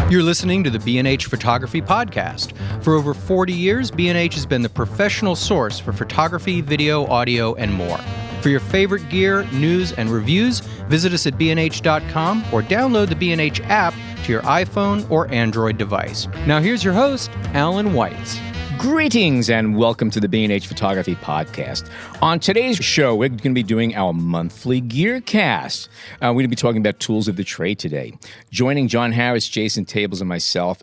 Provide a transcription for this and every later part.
You're listening to the B&H Photography Podcast. For over 40 years, B&H has been the professional source for photography, video, audio, and more. For your favorite gear, news, and reviews, visit us at bnh.com or download the B&H app to your iPhone or Android device. Now here's your host, Alan Weitz. Greetings and welcome to the B&H Photography Podcast. On today's show, we're going to be doing our monthly gear cast. We're going to be talking about tools of the trade today. Joining John Harris, Jason Tables, and myself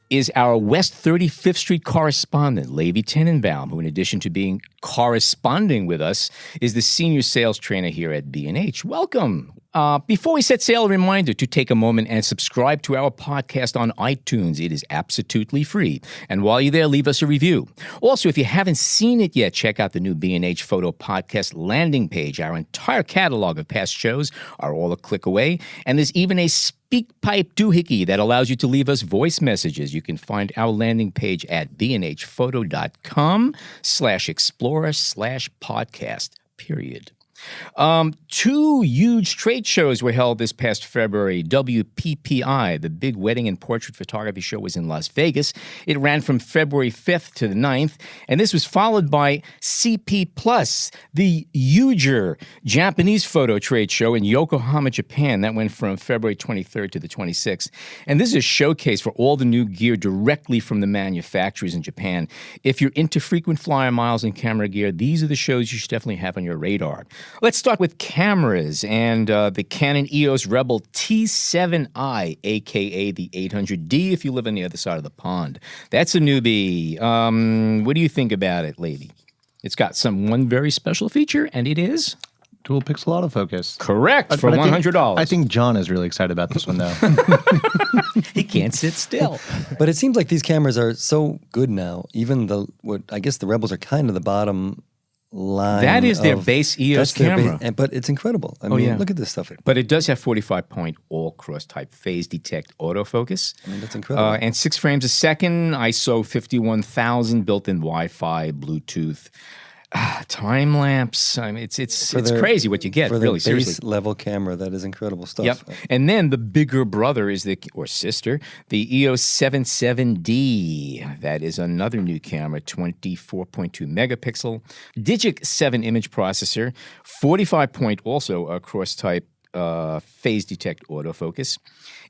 is our West 35th Street correspondent, Levi Tenenbaum, who in addition to being corresponding with us, is the senior sales trainer here at B&H. Welcome. Before we set sail, a reminder to take a moment and subscribe to our podcast on iTunes. It is absolutely free. And while you're there, leave us a review. Also, if you haven't seen it yet, check out the new B&H Photo Podcast landing page. Our entire catalog of past shows are all a click away. And there's even a SpeakPipe doohickey that allows you to leave us voice messages. You can find our landing page at bnhphoto.com/explorer/podcast, period. Two huge trade shows were held this past February. WPPI, the big wedding and portrait photography show, was in Las Vegas. It ran from February 5th to the 9th, and this was followed by CP Plus, the huger Japanese photo trade show in Yokohama, Japan. That went from February 23rd to the 26th. And this is a showcase for all the new gear directly from the manufacturers in Japan. If you're into frequent flyer miles and camera gear, these are the shows you should definitely have on your radar. Let's start with cameras and the Canon EOS Rebel T7i, a.k.a. the 800D if you live on the other side of the pond. That's a newbie. What do you think about it, Levi? It's got one very special feature, and it is? Dual pixel autofocus. Correct, for $100. I think John is really excited about this one, though. He can't sit still. But it seems like these cameras are so good now. Even I guess the Rebels are kind of the bottom line. That is their base EOS camera. But it's incredible. I mean, look at this stuff. But it does have 45-point all-cross type phase detect autofocus. I mean, that's incredible. And 6 frames a second, ISO 51000, built-in Wi-Fi, Bluetooth, time lapse. I mean, it's crazy what you get. For really, the seriously. base level camera, that is incredible stuff. Yep. And then the bigger brother or sister, the EOS 77D. That is another new camera, 24.2 megapixel, Digic 7 image processor, 45-point also cross type phase detect autofocus.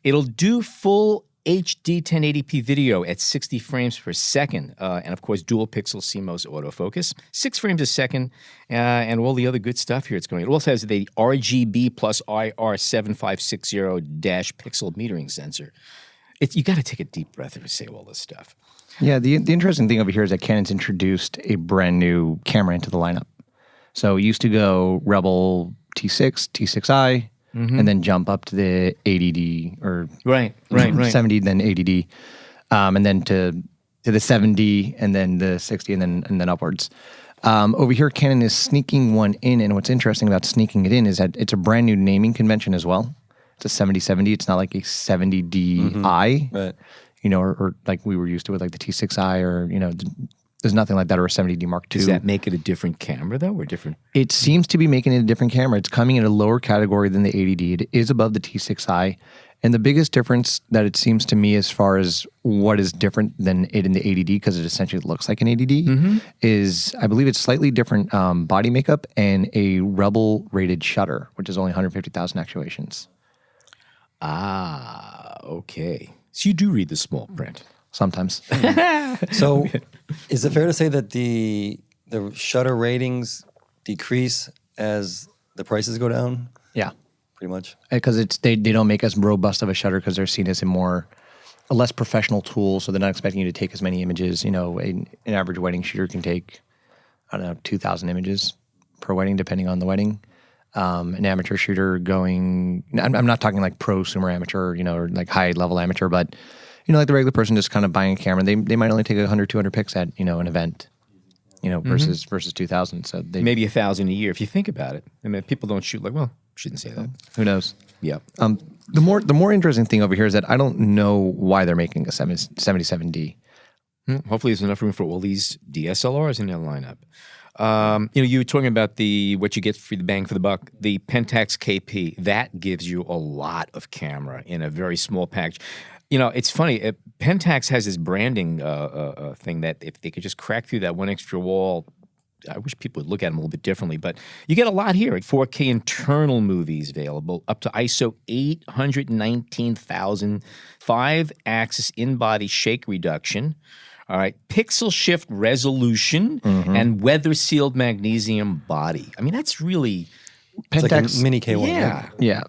It'll do full HD 1080p video at 60 frames per second, and of course dual pixel CMOS autofocus, 6 frames a second, and all the other good stuff here it's going. It also has the RGB plus IR 7560 dash pixel metering sensor. You got to take a deep breath and say all this stuff. Yeah, the interesting thing over here is that Canon's introduced a brand new camera into the lineup. So it used to go Rebel T6, T6i, and then jump up to the 80D or 70, then 80D, and then to the 7D, and then the 60, and then upwards. Over here, Canon is sneaking one in, and what's interesting about sneaking it in is that it's a brand new naming convention as well. It's a 7070. It's not like a 70DI, right? You know, or like we were used to with like the T6i, or there's nothing like that, or a 70D Mark II. Does that make it a different camera, though, or different? It seems to be making it a different camera. It's coming in a lower category than the 80D. It is above the T6i. And the biggest difference that it seems to me as far as what is different than it in the 80D, because it essentially looks like an 80D, is I believe it's slightly different body makeup and a Rebel-rated shutter, which is only 150,000 actuations. Ah, okay. So you do read the small print. Sometimes. So is it fair to say that the shutter ratings decrease as the prices go down? Yeah. Pretty much. Because they don't make as robust of a shutter because they're seen as a less professional tool, so they're not expecting you to take as many images. An average wedding shooter can take, 2,000 images per wedding, depending on the wedding. An amateur shooter I'm not talking like prosumer amateur, or like high-level amateur, but like the regular person just kind of buying a camera, they might only take 100, 200 pics at, an event, versus 2,000. So maybe 1,000 a year if you think about it. I mean, people don't shoot shouldn't say that. Who knows? Yeah. The more interesting thing over here is that I don't know why they're making a 77D. Hopefully there's enough room for all these DSLRs in their lineup. You were talking about what you get for the bang for the buck. The Pentax KP, that gives you a lot of camera in a very small package. It's funny. Pentax has this branding thing that if they could just crack through that one extra wall, I wish people would look at them a little bit differently. But you get a lot here. 4K internal movies available, up to ISO 819,000, 5-axis in-body shake reduction. All right, pixel shift resolution and weather-sealed magnesium body. I mean, that's really It's like a mini K1. yeah. Right? Yeah.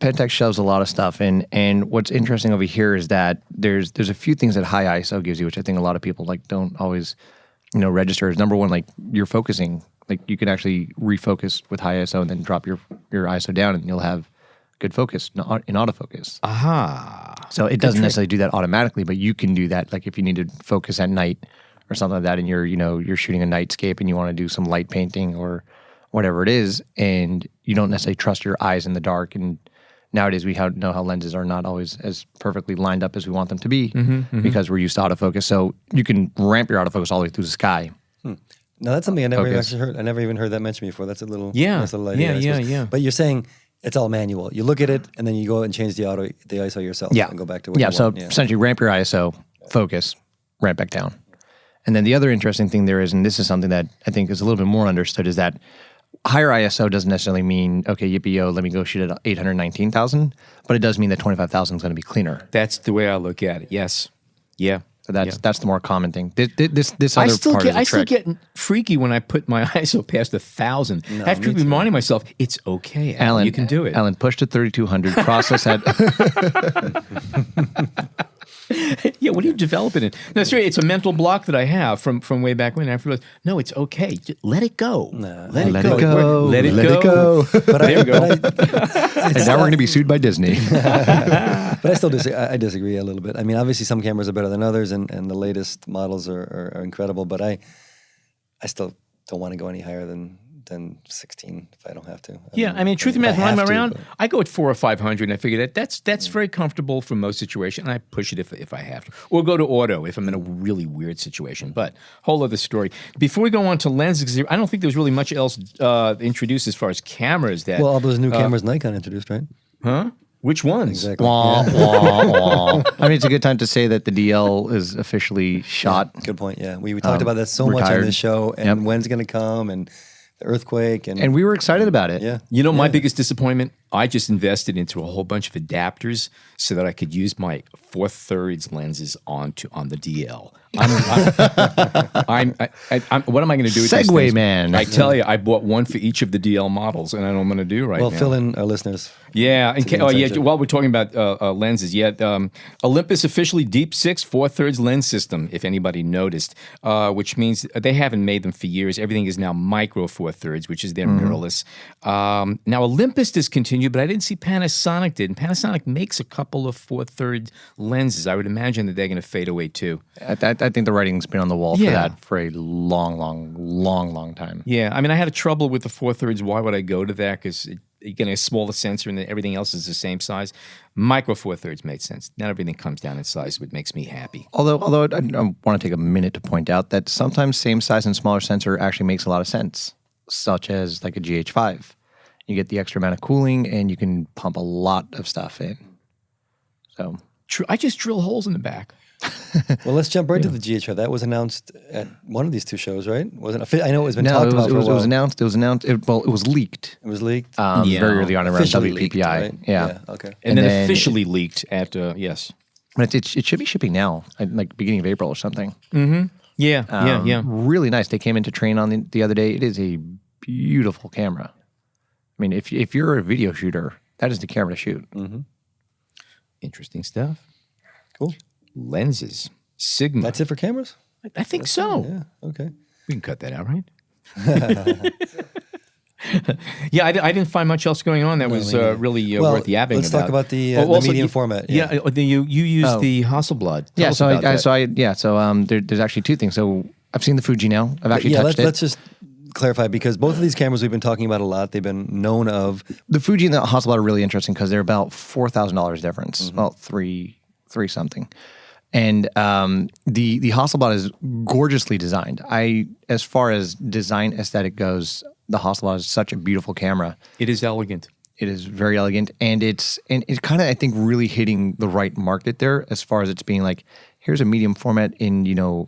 Pentax shoves a lot of stuff in, and what's interesting over here is that there's a few things that high ISO gives you, which I think a lot of people don't always register. Is number one, you're focusing, you can actually refocus with high ISO and then drop your ISO down, and you'll have good focus in autofocus. Aha. So it doesn't necessarily do that automatically, but you can do that. Like if you need to focus at night or something like that, and you're shooting a nightscape and you want to do some light painting or whatever it is, and you don't necessarily trust your eyes in the dark. And nowadays we know how lenses are not always as perfectly lined up as we want them to be because we're used to autofocus. So you can ramp your autofocus all the way through the sky. No, that's something I never actually heard. I never even heard that mentioned before. That's a little nice little idea. I suppose. Yeah. But you're saying it's all manual. You look at it and then you go and change the ISO yourself. Yeah. And go back to what you so want. essentially ramp your ISO, focus, ramp back down. And then the other interesting thing there is, and this is something that I think is a little bit more understood, is that higher ISO doesn't necessarily mean, okay, yippee-yo, let me go shoot at 819,000, but it does mean that 25,000 is going to be cleaner. That's the way I look at it. Yes. Yeah. So that's the more common thing. This other part is a I still trick. get freaky when I put my ISO past 1,000. I have to keep reminding myself, it's okay, Alan. You can do it. Alan, push to 3,200, process at... Yeah, what are you developing it? No, it's right. It's a mental block that I have from way back when. I realized, no, it's okay. Just let it go. Let it go. Let it go. But There we go. And now we're going to be sued by Disney. But I still I disagree a little bit. I mean, obviously some cameras are better than others, and the latest models are incredible. But I still don't want to go any higher than 16 if I don't have to. I mean, truth of the matter, when I'm around, but- I go at 400 or 500, and I figure that's very comfortable for most situations, and I push it if I have to. Or go to auto if I'm in a really weird situation. But whole other story. Before we go on to lenses, I don't think there's really much else introduced as far as cameras that... Well, all those new cameras Nikon introduced, right? Huh? Which ones? Exactly. Wah, wah, wah. I mean, it's a good time to say that the DL is officially shot. Good point. Yeah, we talked about that so much on retired. this show, and when's it going to come, and the earthquake, and And we were excited about it. yeah. You know, my biggest disappointment, I just invested into a whole bunch of adapters so that I could use my 4/3 lenses on the DL. What am I going to do with these Segway things? man. I tell you, I bought one for each of the DL models, and I know what I'm going to do right Well, now. fill in our listeners. Yeah. inside joke. While we're talking about lenses, Olympus officially Deep 6 4/3 lens system, if anybody noticed, which means they haven't made them for years. Everything is now micro 4/3, which is their mirrorless. Now, Olympus discontinued, but I didn't see Panasonic did. And Panasonic makes a couple of 4/3 lenses. I would imagine that they're going to fade away too. I think the writing's been on the wall for Yeah. that for a long time. Yeah, I mean, I had a trouble with the 4/3. Why would I go to that? Because you're getting a smaller sensor and then everything else is the same size. Micro 4/3 made sense. Not everything comes down in size, which makes me happy. Although I want to take a minute to point out that sometimes same size and smaller sensor actually makes a lot of sense, such as like a GH5. You get the extra amount of cooling and you can pump a lot of stuff in. So I just drill holes in the back. Well, let's jump right to the GH5. That was announced at one of these two shows, right? Wasn't I know it was been talked about for a while. it was announced. It was leaked It was leaked. very early on around Officially WPPI. leaked, right? Yeah. Okay. And then then officially leaked at, yes. But it should be shipping now, like beginning of April or something. Yeah. Really nice. They came into train on the other day. It is a beautiful camera. I mean, if you're a video shooter, that is the camera to shoot. Interesting stuff. Cool. Lenses. Sigma. That's it for cameras? I think so. Yeah. Okay. We can cut that out, right? Yeah, I didn't find much else going on that was really Well, worth yapping let's about. talk about the Also, medium format. Yeah, you used the Hasselblad. Tell Yeah, us about that. there's actually two things. So I've seen the Fuji now. I've actually touched it. Let's just clarify, because both of these cameras we've been talking about a lot. They've been known of. The Fuji and the Hasselblad are really interesting because they're about $4,000 difference. Well, three something. And the Hasselblad is gorgeously designed. As far as design aesthetic goes, the Hasselblad is such a beautiful camera. It is elegant. It is very elegant, and it's kind of, I think, really hitting the right market there as far as it's being like, here's a medium format in,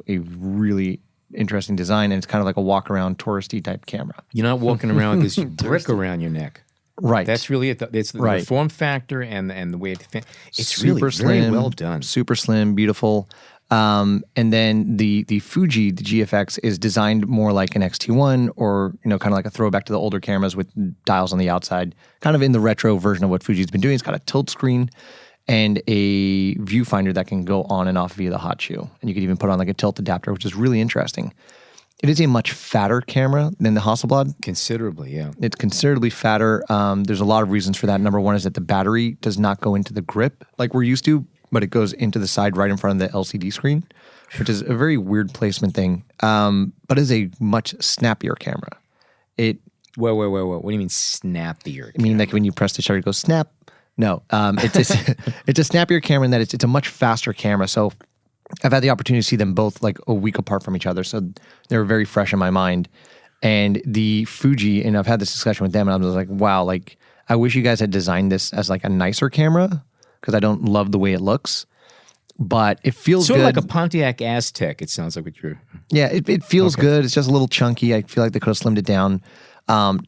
a really interesting design, and it's kind of like a walk around touristy type camera. You're not walking around with this brick around your neck. Right. That's really it. It's the Right. form factor and the way it's Super really slim, very well done. Super slim, beautiful. And then the Fuji, the GFX, is designed more like an X-T1 or, kind of like a throwback to the older cameras with dials on the outside, kind of in the retro version of what Fuji's been doing. It's got a tilt screen and a viewfinder that can go on and off via the hot shoe. And you could even put on like a tilt adapter, which is really interesting. It is a much fatter camera than the Hasselblad. Considerably, yeah. It's considerably fatter. There's a lot of reasons for that. Number one is that the battery does not go into the grip like we're used to, but it goes into the side right in front of the LCD screen, which is a very weird placement thing. But it's a much snappier camera. Wait. What do you mean snappier? I mean, like when you press the shutter, it goes snap. No, it's a snappier camera in that it's a much faster camera. So I've had the opportunity to see them both like a week apart from each other. So they're very fresh in my mind. And the Fuji, and I've had this discussion with them, and I was like, wow, like I wish you guys had designed this as like a nicer camera because I don't love the way it looks. But it feels sort good. of like a Pontiac Aztec, it sounds like what you're... Yeah, it feels good. It's just a little chunky. I feel like they could have slimmed it down.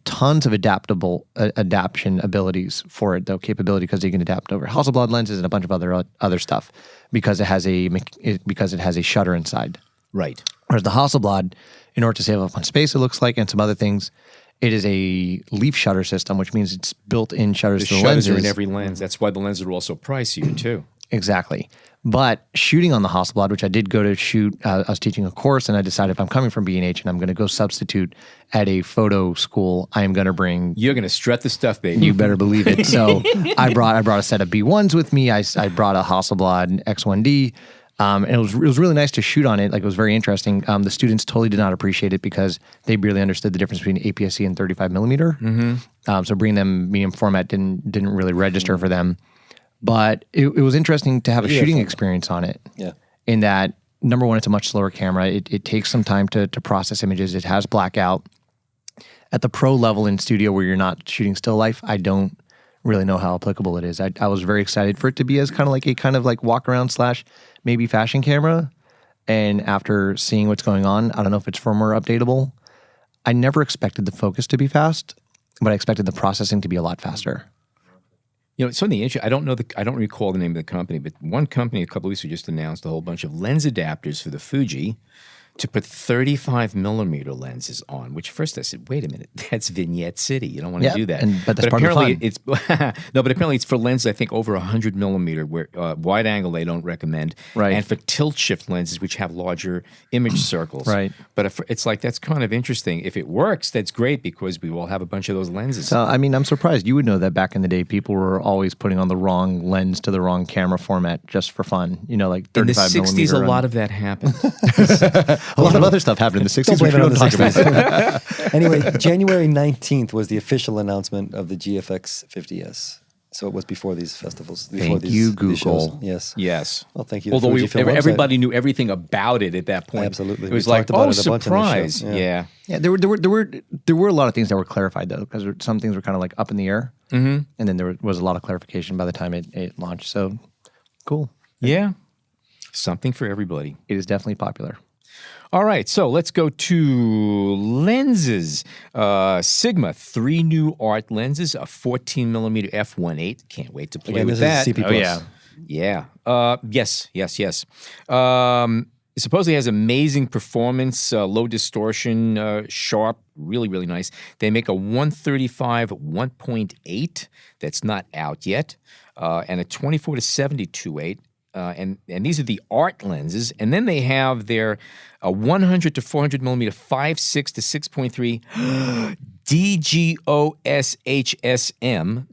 Tons of adaptation abilities for it, though, capability, because you can adapt over Hasselblad lenses and a bunch of other stuff because it has a shutter inside. Right. Whereas the Hasselblad, in order to save up on space, it looks like, and some other things, it is a leaf shutter system, which means it's built-in shutters to the shutters lenses. are in every lens. That's why the lenses are also pricier, too. Exactly. But shooting on the Hasselblad, which I did go to shoot, I was teaching a course, and I decided if I'm coming from B&H and I'm going to go substitute at a photo school, I am going to bring... You're going to strut the stuff, baby. You better believe it. So I brought a set of B1s with me. I brought a Hasselblad X1D, and it was really nice to shoot on it. Like, it was very interesting. The students totally did not appreciate it because they barely understood the difference between APS-C and 35 millimeter. Mm-hmm. So bringing them medium format didn't really register for them. But it was interesting to have a shooting experience on it. Yeah. In that, number one, it's a much slower camera. It takes some time to process images. It has blackout. At the pro level in studio where you're not shooting still life, I don't really know how applicable it is. I was very excited for it to be as kind of like walk around / maybe fashion camera. And after seeing what's going on, I don't know if it's firmware updatable. I never expected the focus to be fast, but I expected the processing to be a lot faster. Something interesting. I don't recall the name of the company, but one company a couple of weeks ago just announced a whole bunch of lens adapters for the Fuji to put 35 millimeter lenses on. Which first I said, wait a minute, that's Vignette City. You don't want to do that. But that's part of the fun. It's no, but apparently it's for lenses I think over 100 millimeter, where wide angle they don't recommend, right? And for tilt shift lenses which have larger image circles, right? But if it's like that's kind of interesting. If it works, that's great because we will have a bunch of those lenses. So I mean, I'm surprised you would know that back in the day, people were always putting on the wrong lens to the wrong camera format just for fun. Like 35 in the 60s, millimeter. A lot of that happened. A lot of other stuff happened in the 60s. Don't blame it on the talk about. 60s. Anyway, January 19th was the official announcement of the GFX 50S. So it was before these festivals. Before Thank you, Google. These shows. Yes. Yes. Well, thank you. Although everybody everybody knew everything about it at that point. Absolutely. It was We like, talked about oh, it a bunch on the show. surprise. Yeah. Yeah. There were a lot of things that were clarified though, because some things were kind of like up in the air, and then there was a lot of clarification by the time it launched. So cool. Yeah. Something for everybody. It is definitely popular. All right, so let's go to lenses. Sigma, 3 new art lenses, a 14 millimeter f1.8. Can't wait to play Again, with this that. is CP+. Oh yeah. Yeah. Yes. It supposedly has amazing performance, low distortion, sharp, really, really nice. They make a 135 1.8 that's not out yet, and a 24 to 72.8. And these are the art lenses, and then they have their 100 to 400 millimeter 5.6 to 6.3 DGOSHSM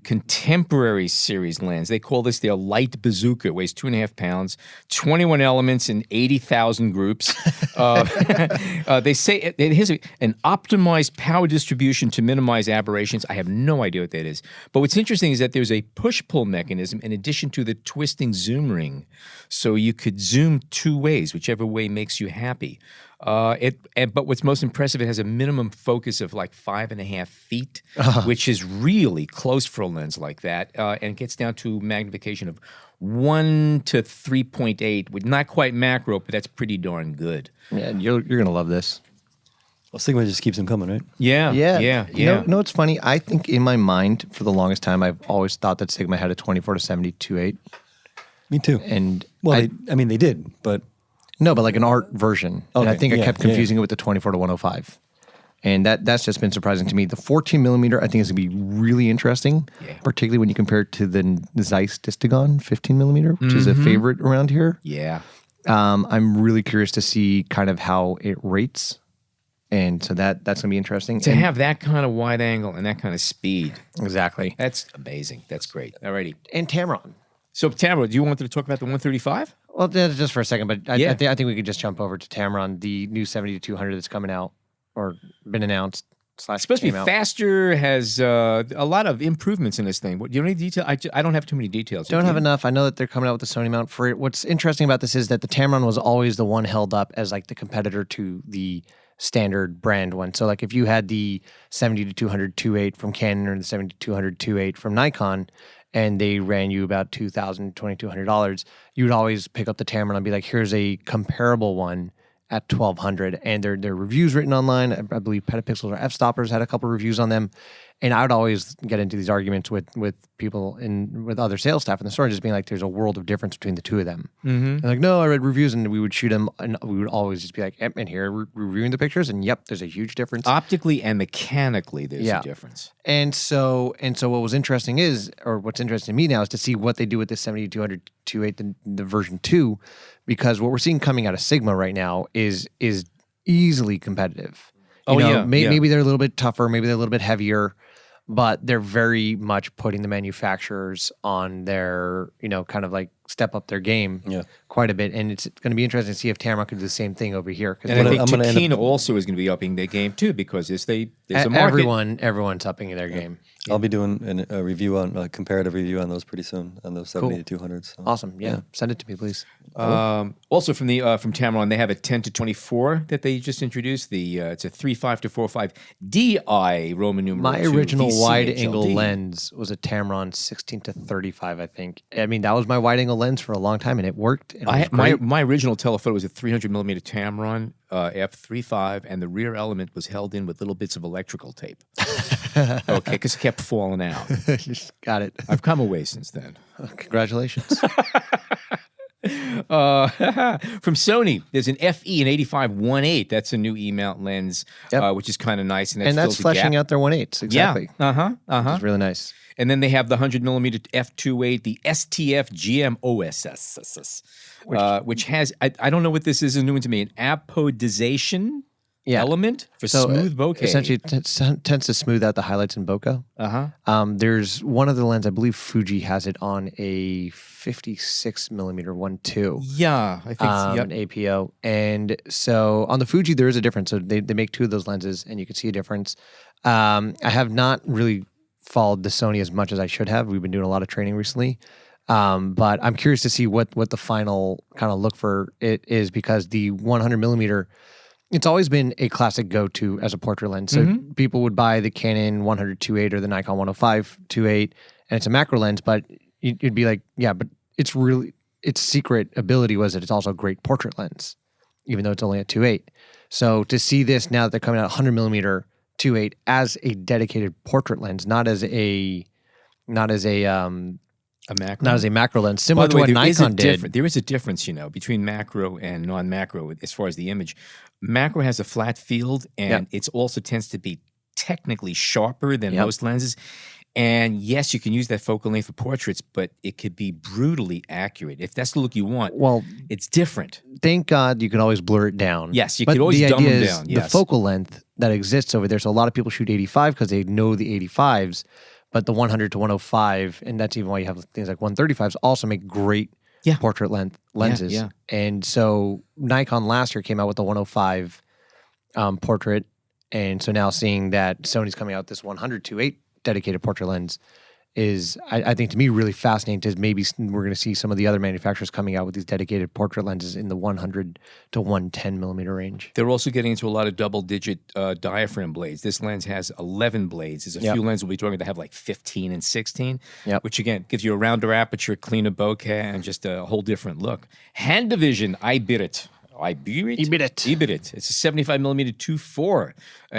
Contemporary Series lens. They call this their light bazooka. It weighs 2.5 pounds, 21 elements in 80,000 groups. They say it has an optimized power distribution to minimize aberrations. I have no idea what that is. But what's interesting is that there's a push-pull mechanism in addition to the twisting zoom ring. So you could zoom two ways, whichever way makes you happy. But what's most impressive, it has a minimum focus of like 5.5 feet, which is really close for a lens like that, and gets down to magnification of 1 to 3.8, with not quite macro, but that's pretty darn good. Yeah, you're gonna love this. Well, Sigma just keeps them coming, right? Yeah. You know what's funny? I think in my mind, for the longest time, I've always thought that Sigma had a 24 to 70 2.8. Me too. And well, they did, but no, but like an art version. And I Okay, think I yeah, kept confusing it with the 24 to 105. And that's just been surprising to me. The 14 millimeter, I think, is going to be really interesting, particularly when you compare it to the Zeiss Distagon 15 millimeter, which is a favorite around here. Yeah. I'm really curious to see kind of how it rates. And so that's going to be interesting. To have that kind of wide angle and that kind of speed. Exactly. That's amazing. That's great. Alrighty. And Tamron. So, Tamara, do you want to talk about the 135? Well, just for a second, but I think we could just jump over to Tamron, the new 70 to 200 that's coming out or been announced. It's supposed to be faster, has a lot of improvements in this thing. Do you know any detail? I don't have too many details. Don't have enough. I know that they're coming out with the Sony mount for it. What's interesting about this is that the Tamron was always the one held up as like the competitor to the standard brand one. So like if you had the 70 to 200 2.8 from Canon or the 70 to 200 2.8 from Nikon, and they ran you about $2,000, $2,200, you would always pick up the Tamron and be like, here's a comparable one at $1,200. And there are reviews written online. I believe Petapixels or F-Stoppers had a couple of reviews on them. And I would always get into these arguments with people with other sales staff in the store, just being like, there's a world of difference between the two of them. And like, no, I read reviews, and we would shoot them, and we would always just be like, yep, and here we're reviewing the pictures, and yep, there's a huge difference. Optically and mechanically, there's a difference. And so what was interesting what's interesting to me now is to see what they do with this 70-200 2.8, the version 2, because what we're seeing coming out of Sigma right now is easily competitive. Maybe they're a little bit tougher, maybe they're a little bit heavier, but they're very much putting the manufacturers on their, kind of like step up their game quite a bit. And it's going to be interesting to see if Tamron could do the same thing over here. And I think Takina also is going to be upping their game too, because there's a market. Everyone's upping their game. I'll be doing a review a comparative review on those pretty soon, on those 70 to 200s. So. Awesome. Yeah. Send it to me, please. Also from Tamron, they have a 10 to 24 that they just introduced. It's a 3.5 to 4.5 DI Roman numeral. My original wide angle lens was a Tamron 16 to 35, I think. I mean, that was my wide angle lens for a long time, and it worked. And my original telephoto was a 300 millimeter Tamron f3.5, and the rear element was held in with little bits of electrical tape. Okay, because it kept falling out. Got it. I've come away since then. Congratulations. From Sony, there's an FE, an 85-1.8. That's a new E-mount lens, which is kind of nice. And that's fleshing out their 1.8s, exactly. Yeah, It's really nice. And then they have the 100 millimeter f2.8, the STF GM OSS, which has, I don't know what this is, new one to me, an apodization element for smooth bokeh. Essentially, it tends to smooth out the highlights in bokeh. There's one of the lens, I believe Fuji has it on a 56 millimeter 1.2. Yeah, I think an APO. And so on the Fuji, there is a difference. So they make two of those lenses, and you can see a difference. I have not really followed the Sony as much as I should have. We've been doing a lot of training recently. But I'm curious to see what the final kind of look for it is, because the 100 millimeter, it's always been a classic go-to as a portrait lens. So people would buy the Canon 100 2.8 or the Nikon 105 2.8, and it's a macro lens, but you'd be like, yeah, but its secret ability was that it's also a great portrait lens, even though it's only a 2.8. So to see this now that they're coming out 100 millimeter 2.8 as a dedicated portrait lens, not as a macro lens, similar to what Nikon did. There is a difference, between macro and non-macro as far as the image. Macro has a flat field, and it also tends to be technically sharper than most lenses. And yes, you can use that focal length for portraits, but it could be brutally accurate. If that's the look you want, it's different. Thank God you can always blur it down. Yes, you can always dumb them down. The focal length that exists over there. So a lot of people shoot 85 because they know the 85s, but the 100 to 105, and that's even why you have things like 135s, also make great portrait length lenses. Yeah. And so Nikon last year came out with the 105 portrait, and so now seeing that Sony's coming out with this 100 to 8 dedicated portrait lens is, I think, to me, really fascinating, because maybe we're going to see some of the other manufacturers coming out with these dedicated portrait lenses in the 100 to 110 millimeter range. They're also getting into a lot of double-digit diaphragm blades. This lens has 11 blades. There's a few lenses we'll be talking that have like 15 and 16, which, again, gives you a rounder aperture, cleaner bokeh, and just a whole different look. Hand Division, I bid it. It's a 75 millimeter 2.4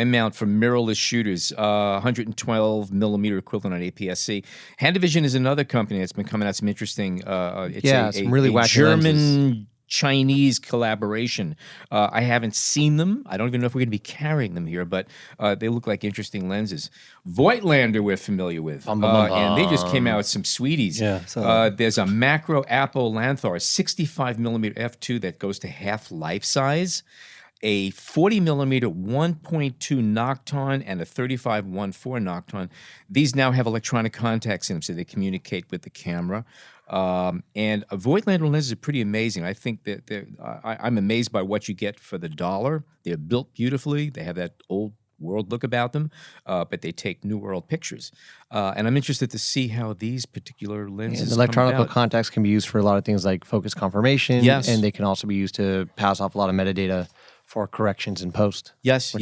mount for mirrorless shooters, 112 millimeter equivalent on APS-C. Hand Division is another company that's been coming out some interesting. It's some really wacky German. lenses. Chinese collaboration. I haven't seen them. I don't even know if we're going to be carrying them here, but they look like interesting lenses. Voigtlander we're familiar with, and they just came out with some sweeties. There's a macro Apo Lanthor, 65 millimeter f2 that goes to half life size, a 40 millimeter 1.2 Nocton, and a 35 1.4 Nocton. These now have electronic contacts in them, so they communicate with the camera. And Voigtlander lenses are pretty amazing. I think that I'm amazed by what you get for the dollar. They're built beautifully. They have that old world look about them, but they take new world pictures. And I'm interested to see how these particular lenses electronic contacts can be used for a lot of things like focus confirmation, and they can also be used to pass off a lot of metadata for corrections in post. Yes,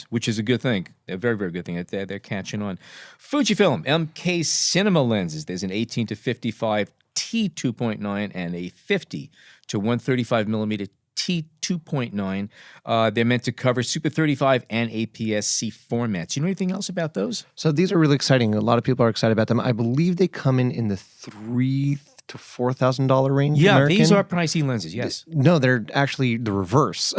which is a good thing. A very, very good thing. They're catching on. Fujifilm MK Cinema lenses. There's an 18 to 55 T2.9 and a 50 to 135 millimeter T2.9. They're meant to cover Super 35 and APS-C formats. You know anything else about those? So these are really exciting. A lot of people are excited about them. I believe they come in the $3,000 to $4,000 range. Yeah, American. These are pricey lenses. Yes. No, they're actually the reverse.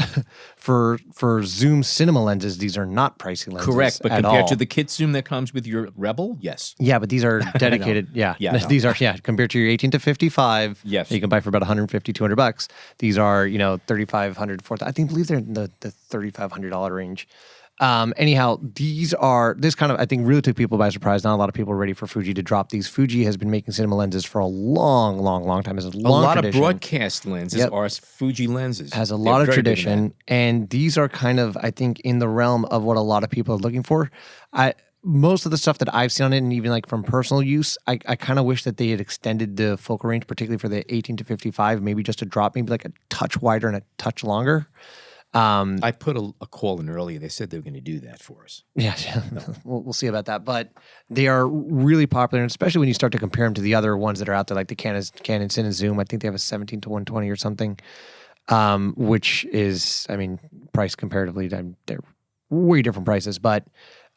for zoom cinema lenses, these are not pricey lenses. Correct, but compared to the kit zoom that comes with your Rebel, yes. Yeah, but these are dedicated. These are compared to your 18 to 55. Yes, that you can buy for about $150, $200. These are $3,500, $4,000. I believe they're in the $3,500 range. Anyhow, this kind of, I think, really took people by surprise. Not a lot of people are ready for Fuji to drop these. Fuji has been making cinema lenses for a long, long, long time. It's a lot tradition. Of broadcast lenses are Fuji lenses. Has a lot of tradition. And these are kind of, I think, in the realm of what a lot of people are looking for. Most of the stuff that I've seen on it, and even like from personal use, I kind of wish that they had extended the focal range, particularly for the 18 to 55, maybe just to drop maybe like a touch wider and a touch longer. I put a call in earlier. They said they were going to do that for us. Yeah, we'll see about that. But they are really popular, and especially when you start to compare them to the other ones that are out there, like the Canon Cine Zoom. I think they have a 17 to 120 or something, which is, price comparatively, they're way different prices. But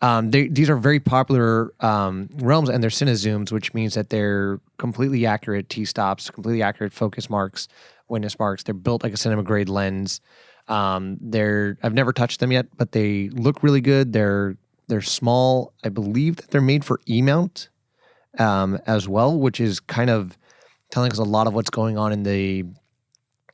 these are very popular realms, and they're Cine Zooms, which means that they're completely accurate T-stops, completely accurate focus marks, witness marks. They're built like a cinema grade lens. I've never touched them yet, but they look really good. They're small. I believe that they're made for E-mount as well, which is kind of telling us a lot of what's going on in the,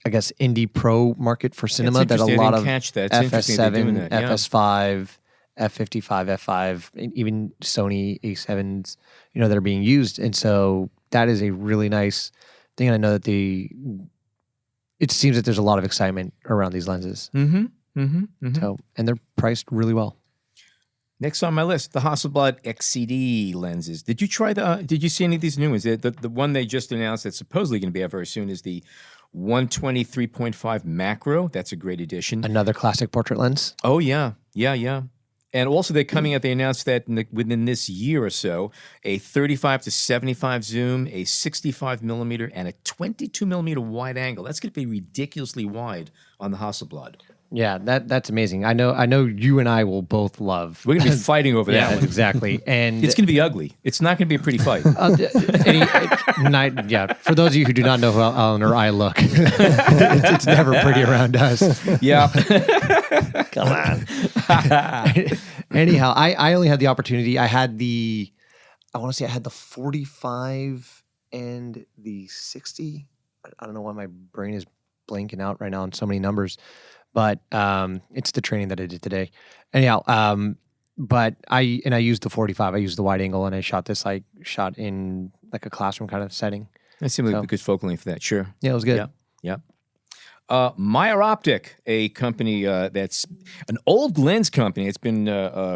I guess, indie pro market for cinema. That a lot of FS7, FS5, F55, F5, even Sony A7s, that are being used. And so that is a really nice thing. And I know that it seems that there's a lot of excitement around these lenses. So, and they're priced really well. Next on my list, the Hasselblad XCD lenses. Did you see any of these new ones? The one they just announced that's supposedly going to be out very soon is the 123.5 macro. That's a great addition. Another classic portrait lens. Oh, yeah. And also they announced that within this year or so, a 35 to 75 zoom, a 65 millimeter, and a 22 millimeter wide angle. That's going to be ridiculously wide on the Hasselblad. Yeah, that's amazing. I know you and I will both love. We're going to be fighting over that one. Exactly. And it's going to be ugly. It's not going to be a pretty fight. For those of you who do not know how Alan or I look, it's never pretty around us. Yeah. Come on. Anyhow, I only had the opportunity. I had the 45 and the 60. I don't know why my brain is blanking out right now on so many numbers, but it's the training that I did today. Anyhow, but I used the 45. I used the wide angle, and I shot in like a classroom kind of setting. That seemed like a good focal length for that. Sure. Yeah, it was good. Yeah. Yeah. Meyer Optic, a company that's an old lens company. It's been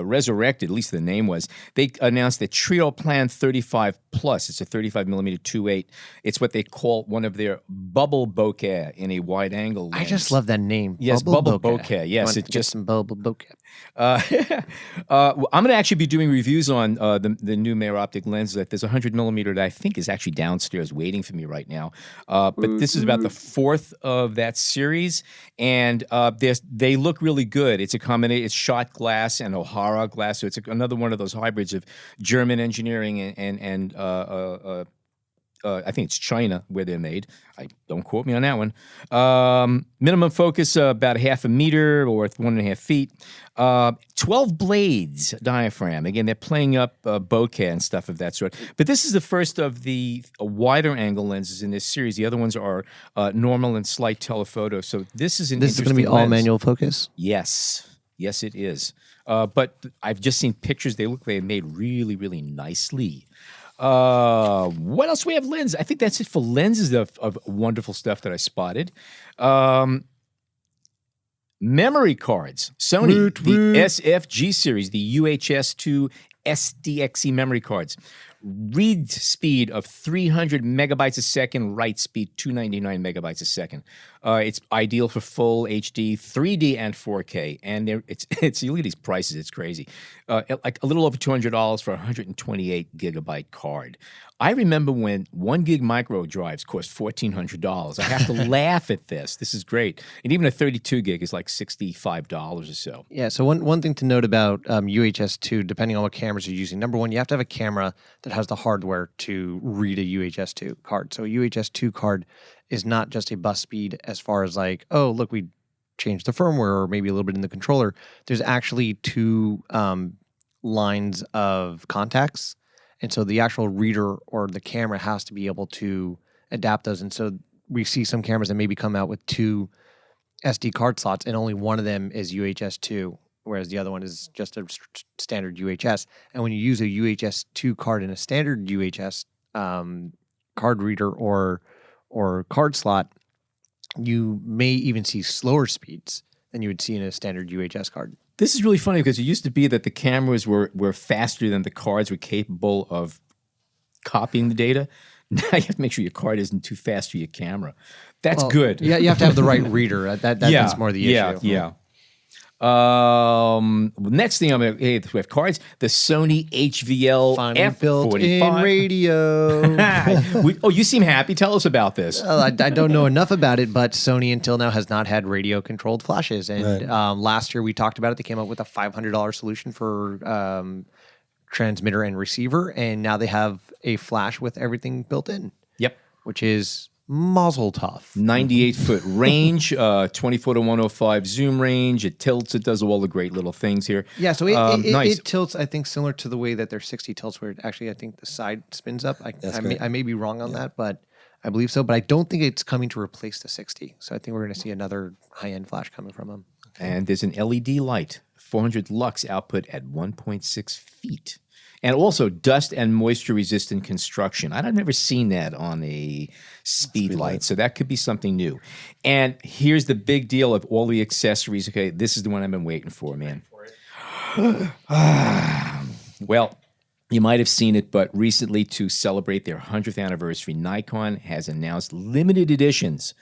resurrected, at least the name was. They announced the Trio Plan 35 Plus. It's a 35 millimeter 2.8. It's what they call one of their bubble bokeh in a wide angle lens. I just love that name. Yes, bubble bokeh. Yes, it's just some bubble bokeh. I'm going to actually be doing reviews on the new Meyer Optic lens. That there's a 100 millimeter that I think is actually downstairs waiting for me right now. But this is about the fourth of that series, and they look really good. It's a combination. It's shot glass and O'Hara glass, so it's another one of those hybrids of German engineering and I think it's China where they're made. Don't quote me on that one. Minimum focus about 0.5 meter or 1.5 feet. 12 blades diaphragm. Again, they're playing up bokeh and stuff of that sort. But this is the first of the wider angle lenses in this series. The other ones are normal and slight telephoto. So this is an This is going to be all lens. manual focus? Yes. Yes, it is. But I've just seen pictures. They look like they're made really, really nicely. What else do we have? Lens. I think that's it for lenses of wonderful stuff that I spotted. Memory cards. Sony, the SFG series, the UHS-2 SDXE memory cards. Read speed of 300 megabytes a second, write speed 299 megabytes a second. It's ideal for full HD, 3D, and 4K. And it's you look at these prices, it's crazy. Like a little over $200 for a 128 gigabyte card. I remember when 1 gig micro drives cost $1,400. I have to laugh at this. This is great. And even a 32 gig is like $65 or so. Yeah, so one thing to note about UHS-2, depending on what cameras you're using, number one, you have to have a camera that has the hardware to read a UHS-2 card. So a UHS-2 card is not just a bus speed as far as like, oh, look, we changed the firmware or maybe a little bit in the controller. There's actually two lines of contacts. And so the actual reader or the camera has to be able to adapt those. And so we see some cameras that maybe come out with two SD card slots, and only one of them is UHS-2, whereas the other one is just a standard UHS. And when you use a UHS-2 card in a standard UHS card reader or card slot, you may even see slower speeds than you would see in a standard UHS card. This is really funny because it used to be that the cameras were faster than the cards were capable of copying the data. Now you have to make sure your card isn't too fast for your camera. That's good. Yeah, you have to have the right reader. That's more the issue. Yeah. Next thing we have cards. The Sony HVL Finally F45. built in radio. You seem happy. Tell us about this. Well, I don't know enough about it, but Sony until now has not had radio-controlled flashes. And last year we talked about it. They came up with a $500 solution for transmitter and receiver, and now they have a flash with everything built in. Yep. Which is muzzle tough. 98-foot range, 24 to 105 zoom range. It tilts. It does all the great little things here. Yeah, so nice. it tilts, I think, similar to the way that their 60 tilts, where actually I think the side spins up. I may be wrong on that, but I believe so. But I don't think it's coming to replace the 60. So I think we're going to see another high-end flash coming from them. And there's an LED light, 400 lux output at 1.6 feet. And also dust and moisture resistant construction. I've never seen that on a speed light, so that could be something new. And here's the big deal of all the accessories. Okay, this is the one I've been waiting for, man. Well, you might have seen it, but recently to celebrate their 100th anniversary, Nikon has announced limited editions.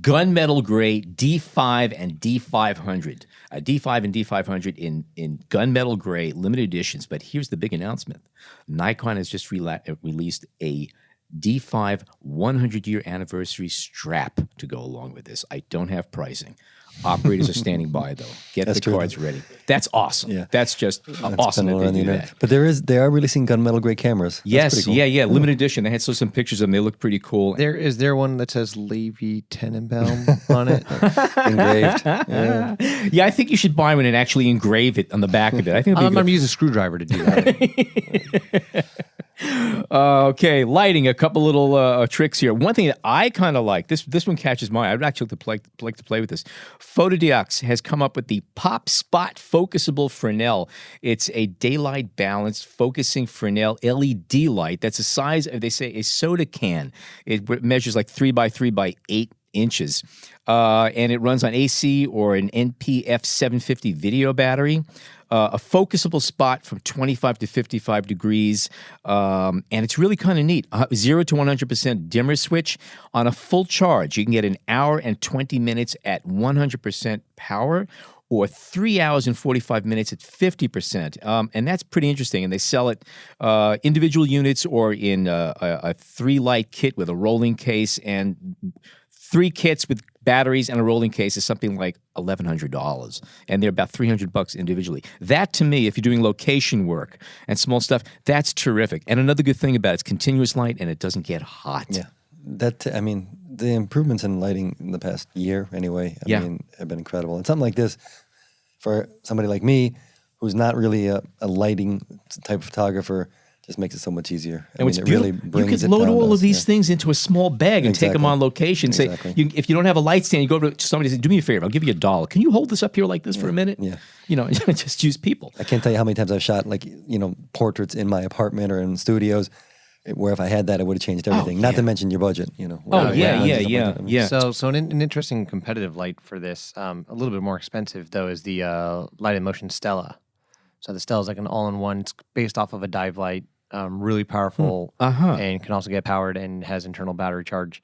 Gunmetal gray D5 and D500. D5 and D500 in gunmetal gray, limited editions. But here's the big announcement. Nikon has just released a D5 100-year anniversary strap to go along with this. I don't have pricing. Operators are standing by, though. Get the cards ready. That's awesome. Yeah. That's just awesome that they do that. But they are releasing gunmetal gray cameras. Yes, cool. yeah. Limited edition. They had some pictures of them. They look pretty cool. Is there one that says Levi Tenenbaum on it? Engraved. Yeah, I think you should buy one and actually engrave it on the back of it. I think I'm going to use a screwdriver to do that. Okay, lighting. A couple little tricks here. One thing that I kind of like. This one catches my eye. I'd actually like to play with this. Photodiox has come up with the Pop Spot Focusable Fresnel. It's a daylight balanced focusing Fresnel LED light. That's the size of, they say, a soda can. It measures like 3 by 3 by 8 inches. And it runs on AC or an NPF 750 video battery. A focusable spot from 25 to 55 degrees. And it's really kind of neat. 0 to 100% dimmer switch. On a full charge, you can get an hour and 20 minutes at 100% power, or 3 hours and 45 minutes at 50%. And that's pretty interesting. And they sell it individual units or in a 3-light kit with a rolling case, and 3 kits with batteries and a rolling case is something like $1,100, and they're about $300 individually. That, to me, if you're doing location work and small stuff, that's terrific. And another good thing about it's continuous light, and it doesn't get hot. Yeah, I mean, the improvements in lighting in the past year, anyway, I mean, have been incredible. And something like this, for somebody like me, who's not really a lighting type of photographer, just makes it so much easier. And what's beautiful, really you could load all of these things into a small bag and take them on location. Say, if you don't have a light stand, you go to somebody and say, do me a favor, I'll give you $1. Can you hold this up here like this for a minute? Yeah. You know, just use people. I can't tell you how many times I've shot, like, portraits in my apartment or in studios, where if I had that, it would have changed everything. Not to mention your budget, Yeah. So an interesting competitive light for this, a little bit more expensive though, is the Light in Motion Stella. So the Stella is like an all-in-one. It's based off of a dive light, really powerful, and can also get powered and has internal battery charge.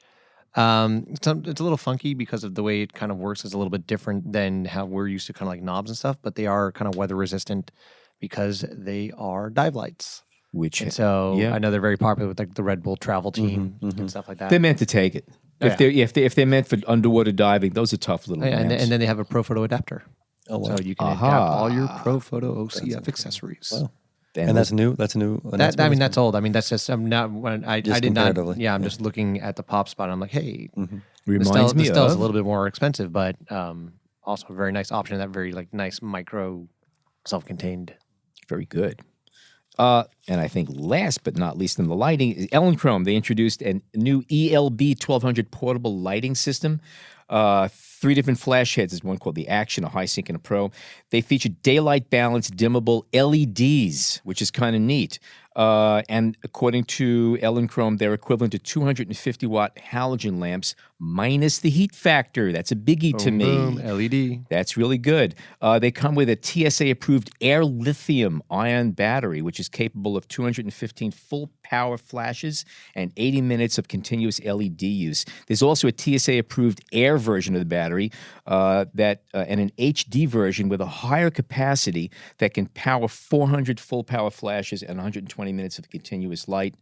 It's a little funky because of the way it kind of works. Is a little bit different than how we're used to, kind of like knobs and stuff. But they are kind of weather resistant because they are dive lights. I know they're very popular with like the Red Bull travel team and stuff like that. They're meant to take it. If they're meant for underwater diving, those are tough little lamps. And then they have a Pro Photo adapter. Oh, wow. So you can adapt all your Pro Photo OCF accessories. Wow. And that's new. That's new. That's old. I mean, that's just not when I did not. Comparatively. I'm just looking at the Pop Spot. I'm like, hey, reminds me the of. Stella's a little bit more expensive, but also a very nice option. That very like nice micro, self-contained. Very good. And I think last but not least in the lighting is Elinchrom. They introduced a new ELB 1200 portable lighting system. 3 different flash heads. There's one called the Action, a high sync, and a Pro. They feature daylight balanced dimmable LEDs, which is kind of neat. And according to Elinchrom, they're equivalent to 250 watt halogen lamps minus the heat factor. That's a biggie to me. Boom, LED. That's really good. They come with a TSA approved air lithium ion battery, which is capable of 215 full power flashes and 80 minutes of continuous LED use. There's also a TSA approved air version of the battery and an HD version with a higher capacity that can power 400 full power flashes and 120 minutes of continuous light.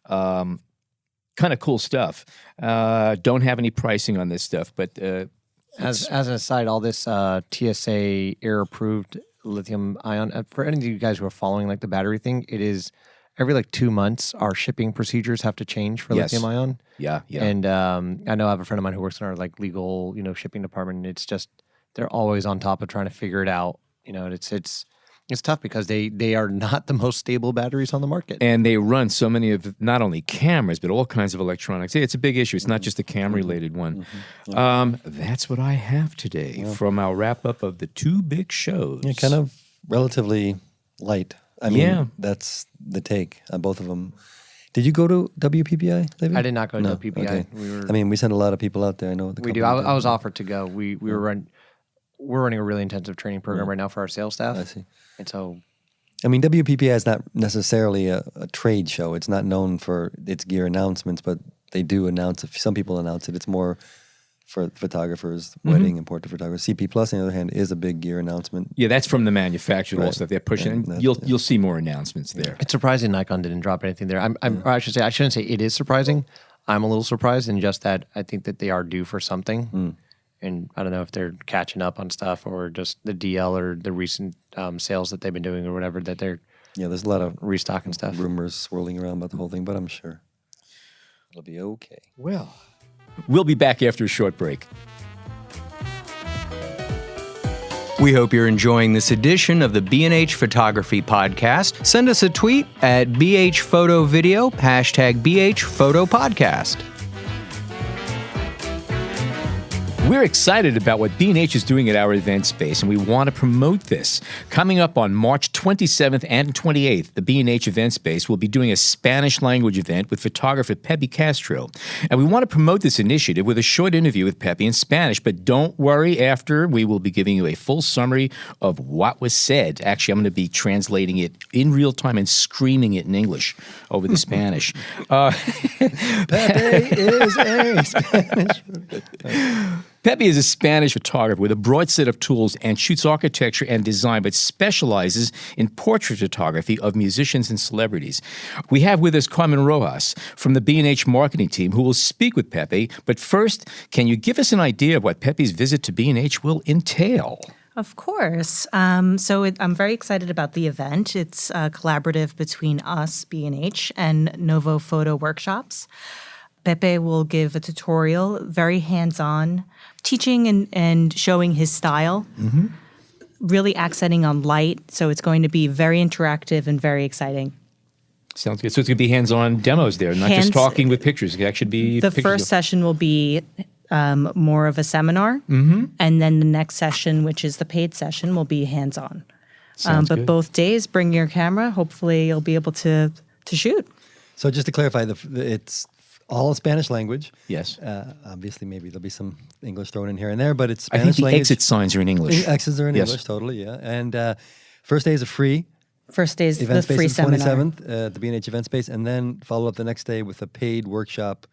Kind of cool stuff. Don't have any pricing on this stuff, but as an aside, all this TSA air approved lithium ion, for any of you guys who are following like the battery thing, it is every like 2 months our shipping procedures have to change for lithium ion. Yeah. And I know I have a friend of mine who works in our like legal, shipping department, and it's just they're always on top of trying to figure it out. It's tough because they are not the most stable batteries on the market. And they run so many of not only cameras, but all kinds of electronics. It's a big issue. It's not just a camera-related one. That's what I have today from our wrap-up of the 2 big shows. Yeah, kind of relatively light. I mean, that's the take on both of them. Did you go to WPPI, Levi? I did not go to WPPI. Okay. We sent a lot of people out there. I know. We do. I was offered to go. We're running a really intensive training program right now for our sales staff. I see. And so, WPPI is not necessarily a trade show. It's not known for its gear announcements, but they do announce. Some people announce it. It's more for photographers, wedding and portrait photographers. CP Plus, on the other hand, is a big gear announcement. Yeah, that's from the manufacturer. All stuff they're pushing. And you'll see more announcements there. It's surprising Nikon didn't drop anything there. Or I shouldn't say it is surprising. I'm a little surprised in just that I think that they are due for something. And I don't know if they're catching up on stuff or just the DL or the recent sales that they've been doing or whatever that they're there's a lot of restocking stuff. Rumors swirling around about the whole thing, but I'm sure it'll be okay. Well, we'll be back after a short break. We hope you're enjoying this edition of the B&H Photography Podcast. Send us a tweet at BHPhotoVideo, #BHPhotoPodcast. We're excited about what B&H is doing at our event space, and we want to promote this. Coming up on March 27th and 28th, the B&H event space will be doing a Spanish language event with photographer Pepe Castro. And we want to promote this initiative with a short interview with Pepe in Spanish, but don't worry, after we will be giving you a full summary of what was said. Actually, I'm going to be translating it in real time and screaming it in English over the Spanish. Pepe is a Spanish. Pepe is a Spanish photographer with a broad set of tools and shoots architecture and design, but specializes in portrait photography of musicians and celebrities. We have with us Carmen Rojas from the B&H marketing team who will speak with Pepe. But first, can you give us an idea of what Pepe's visit to B&H will entail? Of course. I'm very excited about the event. It's collaborative between us, B&H, and Novo Photo Workshops. Pepe will give a tutorial, very hands-on, teaching and showing his style, really accenting on light. So it's going to be very interactive and very exciting. Sounds good. So it's going to be hands-on demos there, not just talking with pictures. It can actually be the first session will be more of a seminar, and then the next session, which is the paid session, will be hands-on. But good. both days, bring your camera. Hopefully, you'll be able to shoot. So just to clarify, it's all Spanish language. Yes. Obviously, maybe there'll be some English thrown in here and there, but it's I Spanish think the language. exit signs are in English. Exits are in Yes. English, totally, yeah. And first day is a free First day is event the space free is seminar. 27th at the B&H event space, and then follow up the next day with a paid workshop